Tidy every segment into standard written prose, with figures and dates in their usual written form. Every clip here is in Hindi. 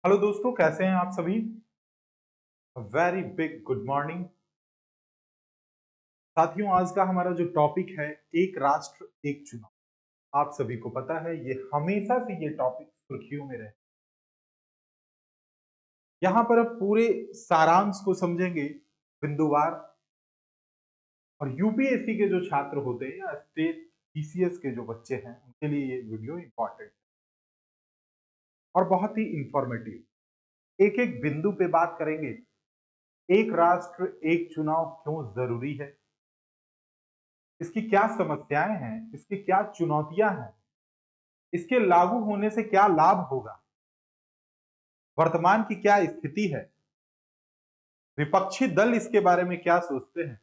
हेलो दोस्तों, कैसे हैं आप सभी। वेरी बिग गुड मॉर्निंग साथियों। आज का हमारा जो टॉपिक है, एक राष्ट्र एक चुनाव। आप सभी को पता है ये हमेशा से ये टॉपिक सुर्खियों में रहे। यहां पर अब पूरे सारांश को समझेंगे बिंदुवार। और यूपीएससी के जो छात्र होते हैं या स्टेट पीसीएस के जो बच्चे हैं उनके लिए ये वीडियो इंपॉर्टेंट और बहुत ही इंफॉर्मेटिव। एक एक बिंदु पे बात करेंगे। एक राष्ट्र एक चुनाव क्यों जरूरी है, इसकी क्या समस्याएं हैं, इसकी क्या चुनौतियां हैं, इसके लागू होने से क्या लाभ होगा, वर्तमान की क्या स्थिति है, विपक्षी दल इसके बारे में क्या सोचते हैं,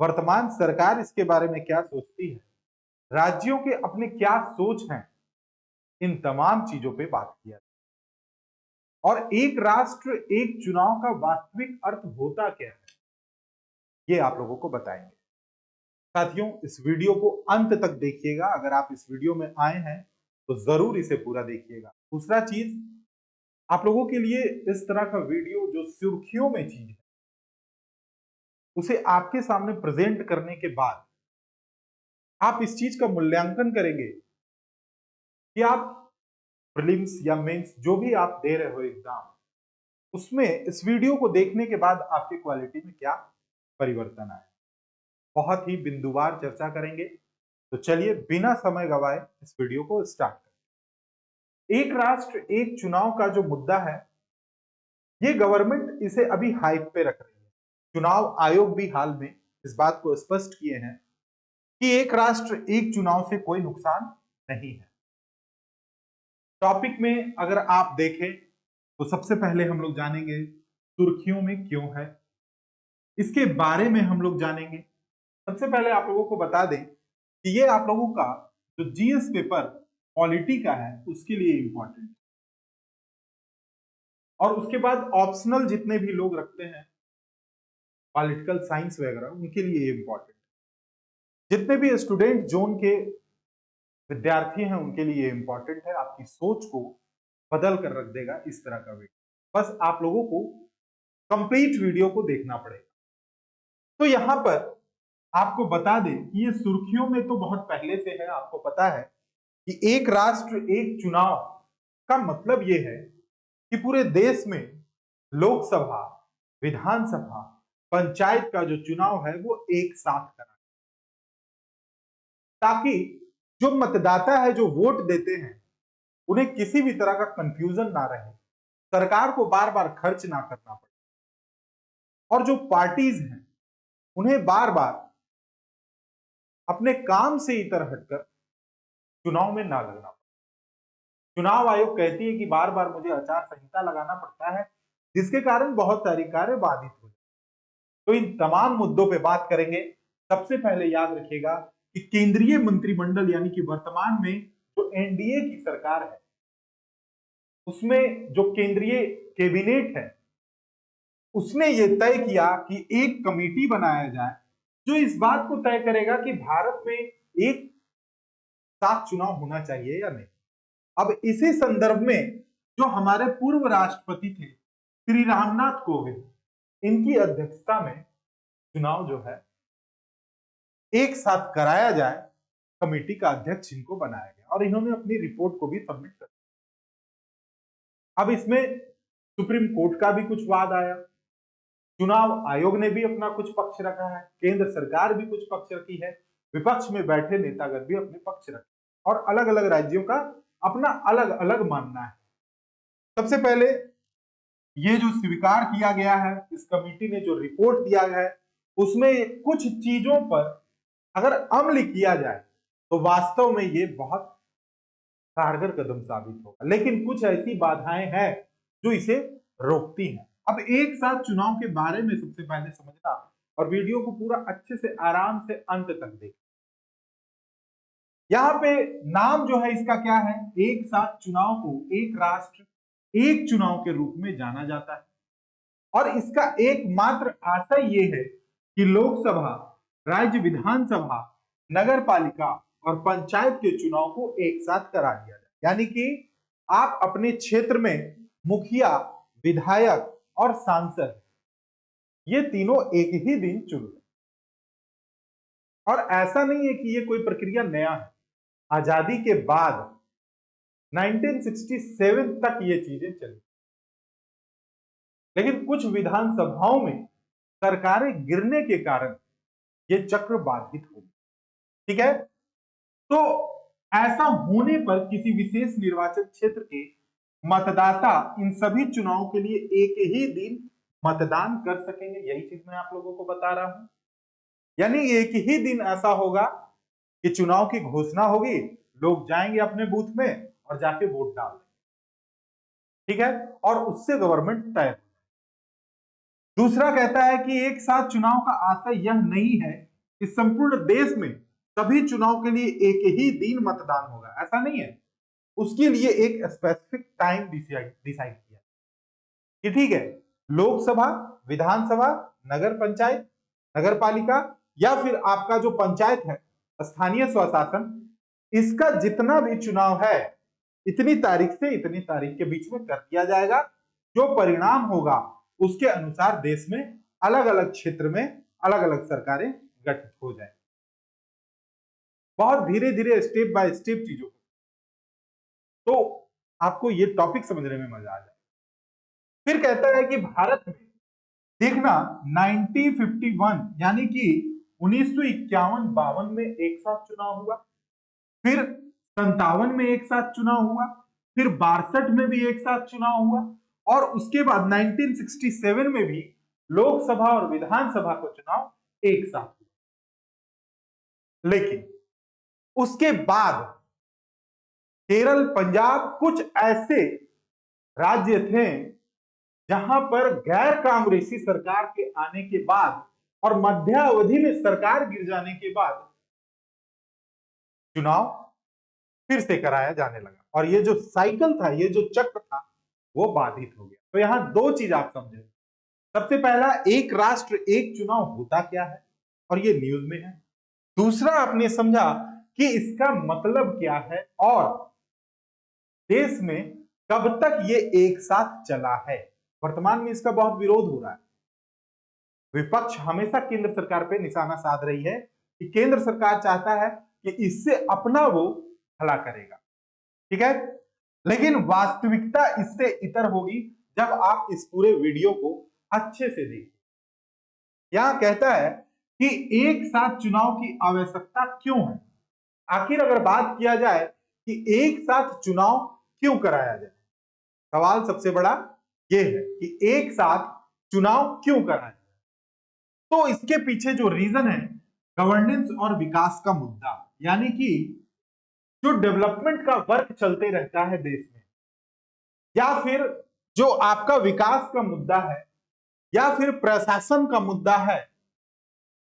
वर्तमान सरकार इसके बारे में क्या सोचती है, राज्यों के अपने क्या सोच हैं, इन तमाम चीजों पे बात किया। और एक राष्ट्र एक चुनाव का वास्तविक अर्थ होता क्या है, ये आप लोगों को बताएंगे। साथियों, इस वीडियो को अंत तक देखिएगा। अगर आप इस वीडियो में आए हैं तो जरूर इसे पूरा देखिएगा। दूसरा चीज, आप लोगों के लिए इस तरह का वीडियो जो सुर्खियों में चीज है उसे आपके सामने प्रेजेंट करने के बाद आप इस चीज का मूल्यांकन करेंगे कि आप प्रीलिम्स या मेंस जो भी आप दे रहे हो एग्जाम, उसमें इस वीडियो को देखने के बाद आपकी क्वालिटी में क्या परिवर्तन आए। बहुत ही बिंदुवार चर्चा करेंगे। तो चलिए बिना समय गवाए इस वीडियो को स्टार्ट करें। एक राष्ट्र एक चुनाव का जो मुद्दा है, ये गवर्नमेंट इसे अभी हाइप पे रख रही है। चुनाव आयोग भी हाल में इस बात को स्पष्ट किए हैं कि एक राष्ट्र एक चुनाव से कोई नुकसान नहीं है। टॉपिक में अगर आप देखें तो सबसे पहले हम लोग जानेंगे सुर्खियों में क्यों है, इसके बारे में हम लोग जानेंगे। सबसे पहले आप लोगों को बता दें कि ये आप लोगों का जो जीएस पेपर पॉलिटी का है उसके लिए इंपॉर्टेंट, और उसके बाद ऑप्शनल जितने भी लोग रखते हैं पॉलिटिकल साइंस वगैरह उनके लिए इंपॉर्टेंट, जितने भी स्टूडेंट जोन के विद्यार्थी हैं उनके लिए इंपॉर्टेंट है। आपकी सोच को बदल कर रख देगा इस तरह का वीडियो। बस आप लोगों को कंप्लीट वीडियो को देखना पड़ेगा। तो यहां पर आपको बता दें कि ये सुर्खियों में तो बहुत पहले से है। आपको पता है कि एक राष्ट्र एक चुनाव का मतलब यह है कि पूरे देश में लोकसभा, विधानसभा, पंचायत का जो चुनाव है वो एक साथ करा, ताकि जो मतदाता है जो वोट देते हैं उन्हें किसी भी तरह का कंफ्यूजन ना रहे, सरकार को बार बार खर्च ना करना पड़े, और जो पार्टीज हैं उन्हें बार बार अपने काम से इतर हटकर चुनाव में ना लगना पड़े। चुनाव आयोग कहती है कि बार बार मुझे आचार संहिता लगाना पड़ता है, जिसके कारण बहुत सारी कार्य बाधित हो जाए। तो इन तमाम मुद्दों पे बात करेंगे। सबसे पहले याद रखिएगा कि केंद्रीय मंत्रिमंडल यानी कि वर्तमान में जो एनडीए की सरकार है उसमें जो केंद्रीय कैबिनेट है उसने ये तय किया कि एक कमेटी बनाया जाए जो इस बात को तय करेगा कि भारत में एक साथ चुनाव होना चाहिए या नहीं। अब इसी संदर्भ में जो हमारे पूर्व राष्ट्रपति थे श्री रामनाथ कोविंद, इनकी अध्यक्षता में चुनाव जो है एक साथ कराया जाए, कमेटी का अध्यक्ष इनको बनाया गया और इन्होंने अपनी रिपोर्ट को भी सबमिट कर दिया। अब इसमें सुप्रीम कोर्ट का भी कुछ वाद आया, चुनाव आयोग ने भी अपना कुछ पक्ष रखा है, केंद्र सरकार भी कुछ पक्ष रखी है, विपक्ष में बैठे नेतागण भी अपने पक्ष रखे, और अलग अलग राज्यों का अपना अलग अलग मानना है। सबसे पहले ये जो स्वीकार किया गया है, इस कमेटी ने जो रिपोर्ट दिया है उसमें कुछ चीजों पर अगर अमल किया जाए तो वास्तव में ये बहुत कारगर कदम साबित होगा, लेकिन कुछ ऐसी बाधाएं हैं जो इसे रोकती हैं। अब एक साथ चुनाव के बारे में सबसे पहले समझना, और वीडियो को पूरा अच्छे से आराम से अंत तक देखें। यहां पे नाम जो है इसका क्या है, एक साथ चुनाव को एक राष्ट्र एक चुनाव के रूप में जाना जाता है, और इसका एकमात्र आशय यह है कि लोकसभा, राज्य विधानसभा, नगर पालिका और पंचायत के चुनाव को एक साथ करा दिया जाए। यानी कि आप अपने क्षेत्र में मुखिया, विधायक और सांसद, ये तीनों एक ही दिन चुन रहे। और ऐसा नहीं है कि ये कोई प्रक्रिया नया है, आजादी के बाद 1967 तक ये चीजें चली, लेकिन कुछ विधानसभाओं में सरकारें गिरने के कारण ये चक्र बाधित हो गया। ठीक है, तो ऐसा होने पर किसी विशेष निर्वाचन क्षेत्र के मतदाता इन सभी चुनावों के लिए एक ही दिन मतदान कर सकेंगे। यही चीज मैं आप लोगों को बता रहा हूं, यानी एक ही दिन ऐसा होगा कि चुनाव की घोषणा होगी, लोग जाएंगे अपने बूथ में और जाके वोट डाल देंगे। ठीक है, और उससे गवर्नमेंट तय। दूसरा कहता है कि एक साथ चुनाव का आशय यह नहीं है कि संपूर्ण देश में सभी चुनाव के लिए एक ही दिन मतदान होगा, ऐसा नहीं है। उसके लिए एक स्पेसिफिक टाइम डिसाइड किया कि ठीक है, लोकसभा, विधानसभा, नगर पंचायत, नगर पालिका या फिर आपका जो पंचायत है, स्थानीय स्वशासन, इसका जितना भी चुनाव है इतनी तारीख से इतनी तारीख के बीच में कर दिया जाएगा। जो परिणाम होगा उसके अनुसार देश में अलग अलग क्षेत्र में अलग अलग सरकारें गठित हो जाएंगी। बहुत धीरे धीरे स्टेप बाय स्टेप चीजों को, तो आपको ये टॉपिक समझने में मजा आ जाए। फिर कहता है कि भारत में देखना 1951 यानी कि 1951-52 में एक साथ चुनाव हुआ, फिर 57 में एक साथ चुनाव हुआ, फिर 62 में भी एक साथ चुनाव हुआ, और उसके बाद 1967 में भी लोकसभा और विधानसभा का चुनाव एक साथ हुआ। लेकिन उसके बाद केरल, पंजाब, कुछ ऐसे राज्य थे जहां पर गैर कांग्रेसी सरकार के आने के बाद और मध्यावधि में सरकार गिर जाने के बाद चुनाव फिर से कराया जाने लगा, और ये जो साइकिल था, ये जो चक्र था, वो बाधित हो गया। तो यहां दो चीज आप समझे। सबसे पहला, एक राष्ट्र एक चुनाव होता क्या है, और ये न्यूज में है। दूसरा, आपने समझा कि इसका मतलब क्या है और देश में कब तक ये एक साथ चला है। वर्तमान में इसका बहुत विरोध हो रहा है। विपक्ष हमेशा केंद्र सरकार पे निशाना साध रही है कि केंद्र सरकार चाहता है कि इससे अपना वो भला करेगा। ठीक है, लेकिन वास्तविकता इससे इतर होगी जब आप इस पूरे वीडियो को अच्छे से देखें। यहां कहता है कि एक साथ चुनाव की आवश्यकता क्यों है। आखिर अगर बात किया जाए कि एक साथ चुनाव क्यों कराया जाए, सवाल सबसे बड़ा यह है कि एक साथ चुनाव क्यों कराया जाए। तो इसके पीछे जो रीजन है, गवर्नेंस और विकास का मुद्दा, यानी कि जो डेवलपमेंट का वर्क चलते रहता है देश में, या फिर जो आपका विकास का मुद्दा है, या फिर प्रशासन का मुद्दा है,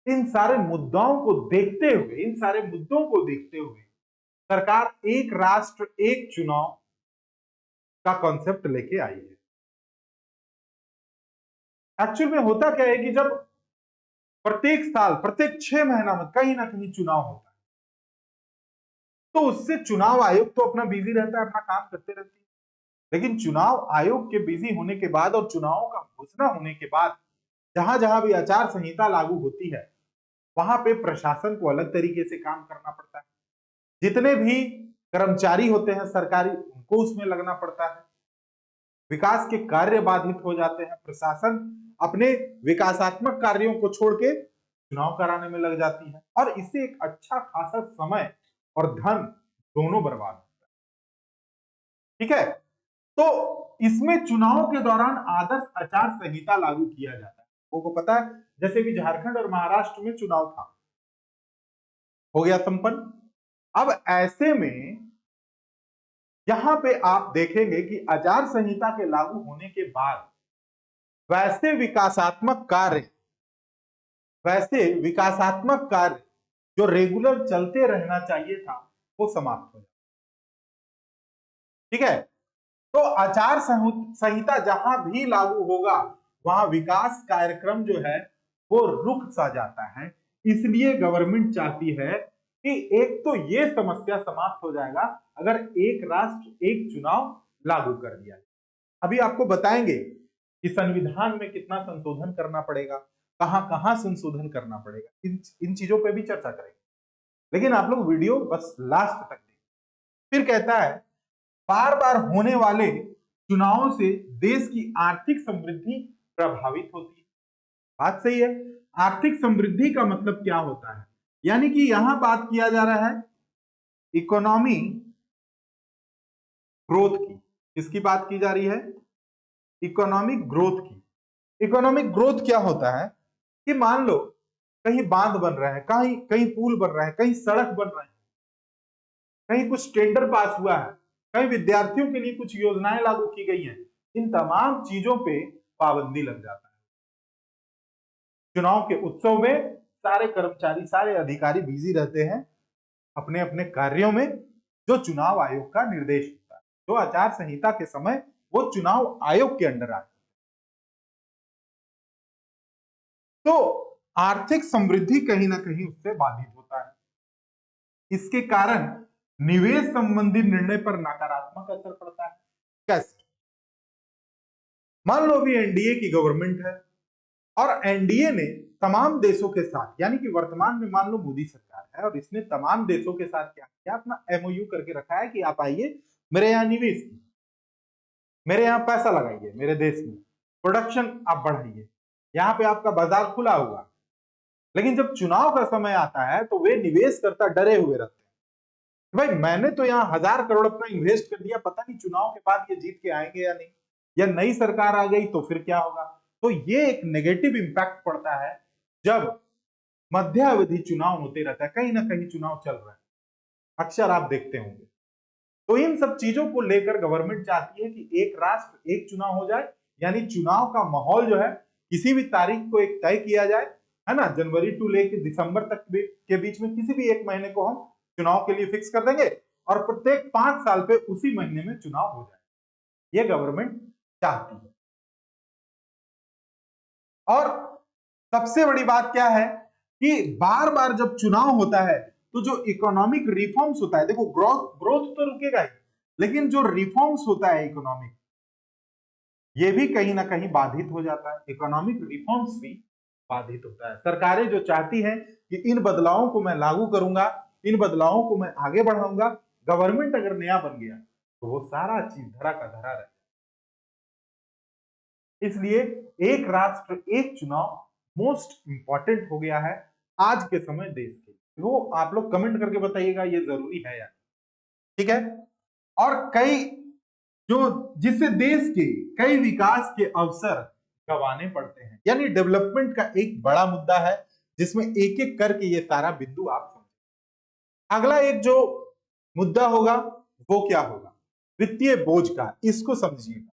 इन सारे मुद्दाओं को देखते हुए, इन सारे मुद्दों को देखते हुए सरकार एक राष्ट्र एक चुनाव का कॉन्सेप्ट लेके आई है। एक्चुअल में होता क्या है कि जब प्रत्येक साल, प्रत्येक 6 महीना में कहीं ना कहीं चुनाव होता है, तो उससे चुनाव आयोग तो अपना बिजी रहता है, अपना काम करते रहते हैं। लेकिन चुनाव आयोग के बिजी होने के बाद और चुनावों का घोषणा होने के बाद जहां जहां भी आचार संहिता लागू होती है, वहां पे प्रशासन को अलग तरीके से काम करना पड़ता है। जितने भी कर्मचारी होते हैं सरकारी, उनको उसमें लगना पड़ता है। विकास के कार्य बाधित हो जाते हैं, प्रशासन अपने विकासात्मक कार्यों को छोड़ के चुनाव कराने में लग जाती है, और इससे एक अच्छा खासा समय और धन दोनों बर्बाद होता है। ठीक है, तो इसमें चुनाव के दौरान आदर्श आचार संहिता लागू किया जाता है। आपको पता है, जैसे कि झारखंड और महाराष्ट्र में चुनाव था, हो गया संपन्न। अब ऐसे में यहां पे आप देखेंगे कि आचार संहिता के लागू होने के बाद वैसे विकासात्मक कार्य जो रेगुलर चलते रहना चाहिए था, वो समाप्त हो जाए। ठीक है, तो आचार संहिता जहां भी लागू होगा वहां विकास कार्यक्रम जो है वो रुक सा जाता है। इसलिए गवर्नमेंट चाहती है कि एक तो ये समस्या समाप्त हो जाएगा अगर एक राष्ट्र एक चुनाव लागू कर दिया जाए। अभी आपको बताएंगे कि संविधान में कितना संशोधन करना पड़ेगा, कहां कहां संशोधन करना पड़ेगा, इन चीजों पे भी चर्चा करेंगे। लेकिन आप लोग वीडियो बस लास्ट तक देखिए। फिर कहता है बार बार होने वाले चुनावों से देश की आर्थिक समृद्धि प्रभावित होती है। बात सही है। आर्थिक समृद्धि का मतलब क्या होता है? यानी कि यहां बात किया जा रहा है इकोनॉमी ग्रोथ की। किसकी बात की जा रही है? इकोनॉमिक ग्रोथ की। इकोनॉमिक ग्रोथ क्या होता है कि मान लो कहीं बांध बन रहा है, कहीं कहीं पुल बन रहा है, कहीं सड़क बन रहा है, कहीं कुछ टेंडर पास हुआ है, कहीं विद्यार्थियों के लिए कुछ योजनाएं लागू की गई हैं। इन तमाम चीजों पे पाबंदी लग जाता है। चुनाव के उत्सव में सारे कर्मचारी, सारे अधिकारी बिजी रहते हैं अपने अपने कार्यों में, जो चुनाव आयोग का निर्देश होता है। जो आचार संहिता के समय वो चुनाव आयोग के अंडर आते हैं। तो आर्थिक समृद्धि कहीं ना कहीं उससे बाधित होता है। इसके कारण निवेश संबंधी निर्णय पर नकारात्मक असर पड़ता है। कैसे? मान लो अभी एनडीए की गवर्नमेंट है और एनडीए ने तमाम देशों के साथ, यानी कि वर्तमान में मान लो मोदी सरकार है और इसने तमाम देशों के साथ क्या किया, अपना एमओयू करके रखा है कि आप आइए मेरे यहां निवेश कीजिए, मेरे यहां पैसा लगाइए, मेरे देश में प्रोडक्शन आप बढ़ाइए, यहां पे आपका बाजार खुला हुआ। लेकिन जब चुनाव का समय आता है तो वे निवेशकर्ता डरे हुए रहते हैं। भाई मैंने तो यहाँ 1000 करोड़ अपना इन्वेस्ट कर दिया, पता नहीं चुनाव के बाद ये जीत के आएंगे या नहीं, या नई सरकार आ गई तो फिर क्या होगा। तो ये एक नेगेटिव इंपैक्ट पड़ता है जब मध्यावधि चुनाव होते रहता है, कहीं ना कहीं चुनाव चल रहा है, अक्सर आप देखते होंगे। तो इन सब चीजों को लेकर गवर्नमेंट चाहती है कि एक राष्ट्र एक चुनाव हो जाए, यानी चुनाव का माहौल जो है किसी भी तारीख को एक तय किया जाए, है ना, जनवरी टू लेकर दिसंबर तक के बीच में किसी भी एक महीने को हम चुनाव के लिए फिक्स कर देंगे और प्रत्येक 5 साल पे उसी महीने में चुनाव हो जाए। ये गवर्नमेंट चाहती है। और सबसे बड़ी बात क्या है कि बार बार जब चुनाव होता है तो जो इकोनॉमिक रिफॉर्म्स होता है, देखो ग्रोथ ग्रोथ तो रुकेगा ही, लेकिन जो रिफॉर्म्स होता है इकोनॉमिक, ये भी कहीं ना कहीं बाधित हो जाता है। इकोनॉमिक रिफॉर्म्स भी बाधित होता है। सरकारें जो चाहती हैं कि इन बदलावों को मैं लागू करूंगा, इन बदलावों को मैं आगे बढ़ाऊंगा, गवर्नमेंट अगर नया बन गया तो वो सारा चीज धरा का धरा रहे। इसलिए एक राष्ट्र एक चुनाव मोस्ट इंपॉर्टेंट हो गया है आज के समय देश के लिए। वो आप लोग कमेंट करके बताइएगा ये जरूरी है या ठीक है। और कई जो जिससे देश के कई विकास के अवसर गंवाने पड़ते हैं, यानी डेवलपमेंट का एक बड़ा मुद्दा है जिसमें एक एक करके ये सारा बिंदु आप समझें। अगला एक जो मुद्दा होगा वो क्या होगा? वित्तीय बोझ का। इसको समझिएगा।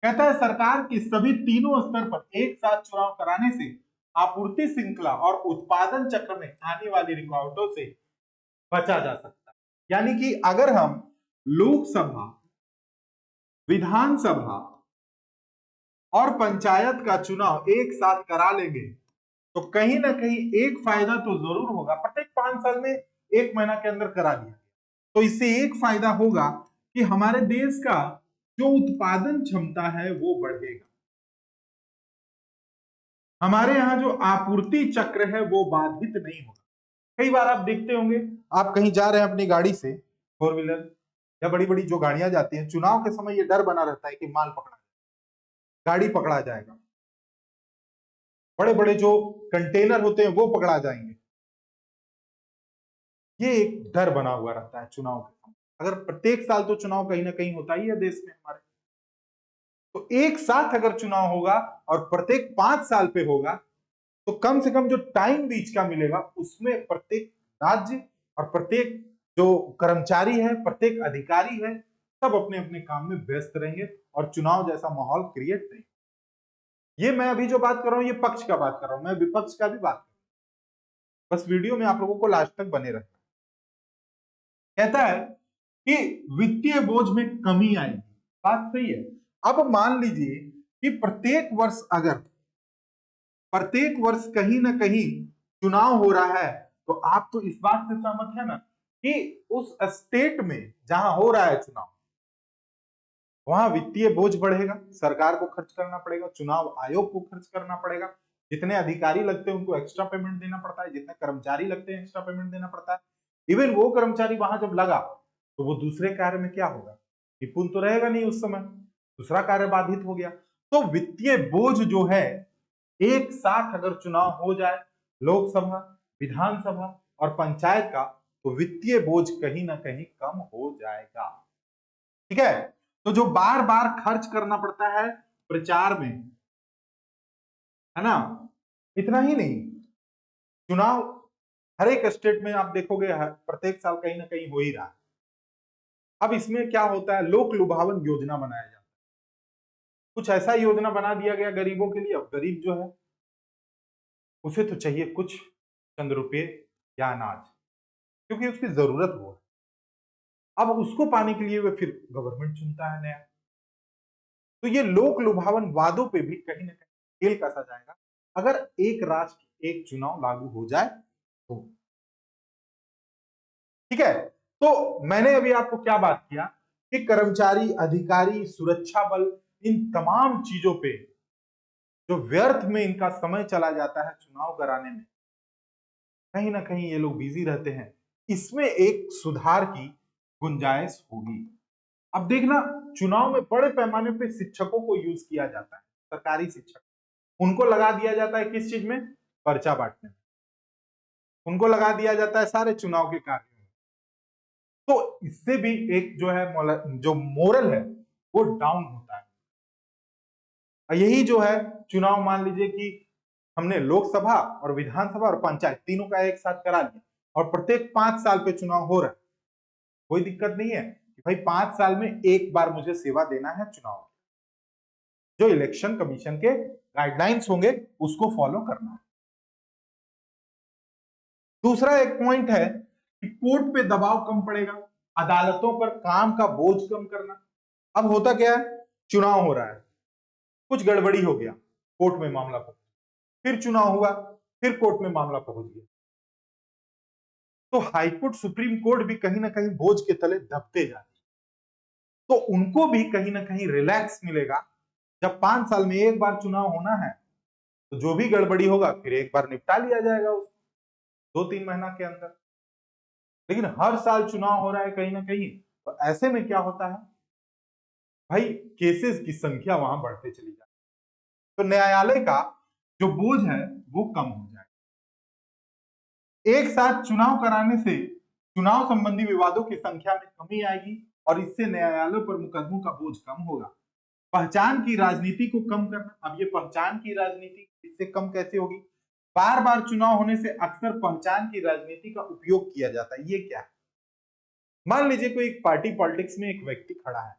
कहता है सरकार की सभी तीनों स्तर पर एक साथ चुनाव कराने से आपूर्ति श्रृंखला और उत्पादन चक्र में आने वाली रुकावटों से बचा जा सकता है। यानी कि अगर हम लोकसभा, विधानसभा और पंचायत का चुनाव एक साथ करा लेंगे तो कहीं ना कहीं एक फायदा तो जरूर होगा। प्रत्येक 5 साल में एक महीना के अंदर करा दिया तो इससे एक फायदा होगा कि हमारे देश का जो उत्पादन क्षमता है वो बढ़ेगा, हमारे यहां जो आपूर्ति चक्र है वो बाधित नहीं होगा। कई बार आप देखते होंगे, आप कहीं जा रहे हैं अपनी गाड़ी से, 4 व्हीलर या बड़ी बड़ी जो गाड़ियां जाती हैं, चुनाव के समय ये डर बना रहता है कि माल पकड़ा, गाड़ी पकड़ा जाएगा, बड़े बड़े जो कंटेनर होते हैं वो पकड़ा जाएंगे। ये एक डर बना हुआ रहता है चुनाव के समय। अगर प्रत्येक साल तो चुनाव कहीं ना कहीं होता ही है देश में हमारे, तो एक साथ अगर चुनाव होगा और प्रत्येक 5 साल पे होगा तो कम से कम जो टाइम बीच का मिलेगा उसमें प्रत्येक राज्य और प्रत्येक जो कर्मचारी है, प्रत्येक अधिकारी है, सब अपने अपने काम में व्यस्त रहेंगे और चुनाव जैसा माहौल क्रिएट नहीं। ये मैं अभी जो बात कर रहा हूं ये पक्ष का बात कर रहा हूं, मैं विपक्ष का भी बात कर रहा हूं। बस वीडियो में आप लोगों को लास्ट तक बने रहना। कहता है कि वित्तीय बोझ में कमी आएगी। बात सही है। अब मान लीजिए कि प्रत्येक वर्ष कहीं ना कहीं चुनाव हो रहा है, तो आप तो इस बात से सहमत है ना कि उस स्टेट में जहां हो रहा है चुनाव, वहां वित्तीय बोझ बढ़ेगा, सरकार को खर्च करना पड़ेगा, चुनाव आयोग को खर्च करना पड़ेगा, जितने अधिकारी लगते हैं उनको एक्स्ट्रा पेमेंट देना पड़ता है, जितने कर्मचारी लगते हैं एक्स्ट्रा पेमेंट देना पड़ता है। इवन वो कर्मचारी वहां जब लगा तो वो दूसरे कार्य में क्या होगा, निपुण तो रहेगा नहीं उस समय, दूसरा कार्य बाधित हो गया। तो वित्तीय बोझ जो है, एक साथ अगर चुनाव हो जाए लोकसभा, विधानसभा और पंचायत का, तो वित्तीय बोझ कहीं ना कहीं कम हो जाएगा। ठीक है, तो जो बार बार खर्च करना पड़ता है प्रचार में, है ना, इतना ही नहीं, चुनाव हर एक स्टेट में आप देखोगे प्रत्येक साल कहीं ना कहीं हो ही रहा है। अब इसमें क्या होता है, लोक लुभावन योजना बनाया जाता है, कुछ ऐसा योजना बना दिया गया गरीबों के लिए। अब गरीब जो है उसे तो चाहिए कुछ चंद रुपए या अनाज, क्योंकि उसकी जरूरत वो है। अब उसको पाने के लिए वे फिर गवर्नमेंट चुनता है नया। तो ये लोक लुभावन वादों पे भी कहीं ना कहीं खेल कसा जाएगा अगर एक राष्ट्र एक चुनाव लागू हो जाए तो। ठीक है, तो मैंने अभी आपको क्या बात किया कि कर्मचारी, अधिकारी, सुरक्षा बल, इन तमाम चीजों पे जो व्यर्थ में इनका समय चला जाता है चुनाव कराने में, कहीं ना कहीं ये लोग बिजी रहते हैं, इसमें एक सुधार की गुंजाइश होगी। अब देखना, चुनाव में बड़े पैमाने पे शिक्षकों को यूज किया जाता है, सरकारी शिक्षक, उनको लगा दिया जाता है किस चीज में, पर्चा बांटने में, उनको लगा दिया जाता है सारे चुनाव के कार्यों में। तो इससे भी एक जो है जो मोरल है वो डाउन होता है। और यही जो है चुनाव, मान लीजिए कि हमने लोकसभा और विधानसभा और पंचायत तीनों का एक साथ करा लिया और प्रत्येक 5 साल पे चुनाव हो रहा है, कोई दिक्कत नहीं है कि भाई 5 साल में एक बार मुझे सेवा देना है चुनाव, जो इलेक्शन कमीशन के गाइडलाइंस होंगे उसको फॉलो करना है। दूसरा एक पॉइंट है कि कोर्ट पे दबाव कम पड़ेगा, अदालतों पर काम का बोझ कम करना। अब होता क्या है, चुनाव हो रहा है, कुछ गड़बड़ी हो गया, कोर्ट में मामला पहुंच, फिर चुनाव हुआ, फिर कोर्ट में मामला पहुंच गया, तो हाईकोर्ट, सुप्रीम कोर्ट भी कहीं ना कहीं बोझ के तले दबते जा रहे, तो उनको भी कहीं ना कहीं रिलैक्स मिलेगा। जब 5 साल में एक बार चुनाव होना है तो जो भी गड़बड़ी होगा फिर एक बार निपटा लिया जाएगा उसको 2-3 महीना के अंदर। लेकिन हर साल चुनाव हो रहा है कहीं ना कहीं, तो ऐसे में क्या होता है भाई, केसेस की संख्या वहां बढ़ते चली जाती है, तो न्यायालय का जो बोझ है वो कम हो जाएगा। एक साथ चुनाव कराने से चुनाव संबंधी विवादों की संख्या में कमी आएगी और इससे न्यायालयों पर मुकदमों का बोझ कम होगा। पहचान की राजनीति को कम करना, अब ये पहचान की राजनीति इससे कम कैसे होगी, बार बार चुनाव होने से अक्सर पहचान की राजनीति का उपयोग किया जाता है। ये क्या है, मान लीजिए कोई एक पार्टी पॉलिटिक्स में एक व्यक्ति खड़ा है,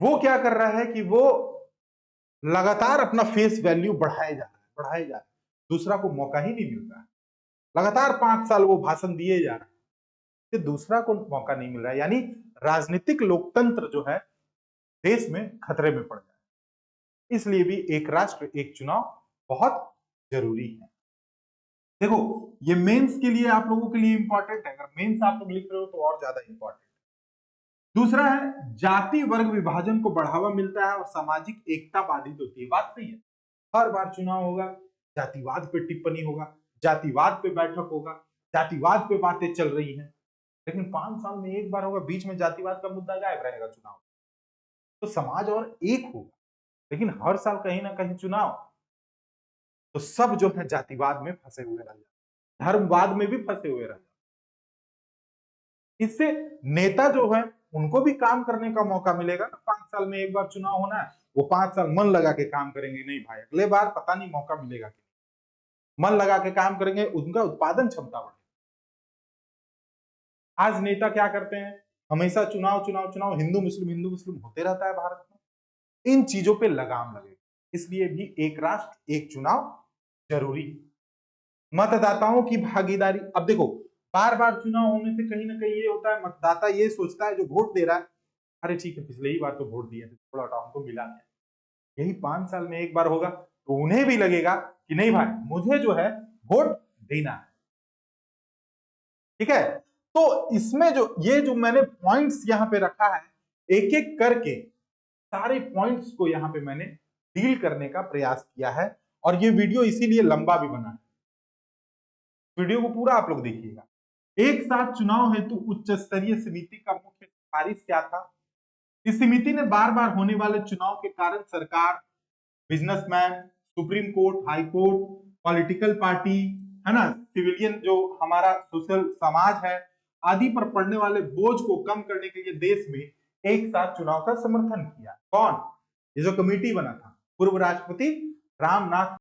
वो क्या कर रहा है कि वो लगातार अपना फेस वैल्यू बढ़ाए जा रहा है, बढ़ाए जा रहा है, दूसरा को मौका ही नहीं मिल रहा है, लगातार 5 साल वो भाषण दिए जा रहा है, कि दूसरा को मौका नहीं मिल रहा है, यानी राजनीतिक लोकतंत्र जो है देश में खतरे में पड़ जाए। इसलिए भी एक राष्ट्र एक चुनाव बहुत जरूरी है। देखो, ये मेंस के लिए आप लोगों के लिए इंपॉर्टेंट है, अगर मेंस आप लोग लिख रहे हो तो और ज्यादा इंपॉर्टेंट। दूसरा है, जाति वर्ग विभाजन को बढ़ावा मिलता है और सामाजिक एकता बाधित होती है। बात सही है, हर बार चुनाव होगा, जातिवाद पे टिप्पणी होगा, जातिवाद पे बैठक होगा, जातिवाद पे बातें चल रही हैं, लेकिन 5 साल में एक बार होगा, बीच में जातिवाद का मुद्दा गायब रहेगा चुनाव, तो समाज और एक होगा। लेकिन हर साल कहीं ना कहीं चुनाव, तो सब जो है जातिवाद में फंसे हुए रह जाते, धर्मवाद में भी फंसे हुए रह जाते। इससे नेता जो है उनको भी काम करने का मौका मिलेगा ना, 5 साल में एक बार चुनाव होना है, वो 5 साल मन लगा के काम करेंगे, नहीं भाई अगले बार पता नहीं मौका मिलेगा कि नहीं, मन लगा के काम करेंगे, उनका उत्पादन क्षमता बढ़ेगी। आज नेता क्या करते हैं, हमेशा चुनाव चुनाव चुनाव, हिंदू मुस्लिम होते रहता है भारत में, इन चीजों पे लगाम लगेगा। इसलिए भी एक राष्ट्र एक चुनाव जरूरी। मतदाताओं की भागीदारी, अब देखो बार बार चुनाव होने से कहीं ना कहीं ये होता है, मतदाता ये सोचता है जो वोट दे रहा है, अरे ठीक है पिछले ही बार तो वोट दिए थे, थोड़ा टाउन को मिला नहीं, यही 5 साल में एक बार होगा तो उन्हें भी लगेगा कि नहीं भाई मुझे जो है वोट देना है। ठीक है, तो इसमें जो ये जो मैंने पॉइंट्स यहां पे रखा है, एक एक करके सारे पॉइंट्स को यहाँ पे मैंने डील करने का प्रयास किया है और ये वीडियो इसीलिए लंबा भी बना है। वीडियो को पूरा आप लोग देखिएगा। एक साथ चुनाव हेतु उच्च स्तरीय समिति का मुख्य सिफारिश क्या था? इस समिति ने बार बार होने वाले चुनाव के कारण सरकार, businessman, supreme court, high court, political party, है ना, सिविलियन जो हमारा सोशल समाज है आदि पर पड़ने वाले बोझ को कम करने के लिए देश में एक साथ चुनाव का समर्थन किया। कौन? ये जो कमेटी बना था, पूर्व राष्ट्रपति रामनाथ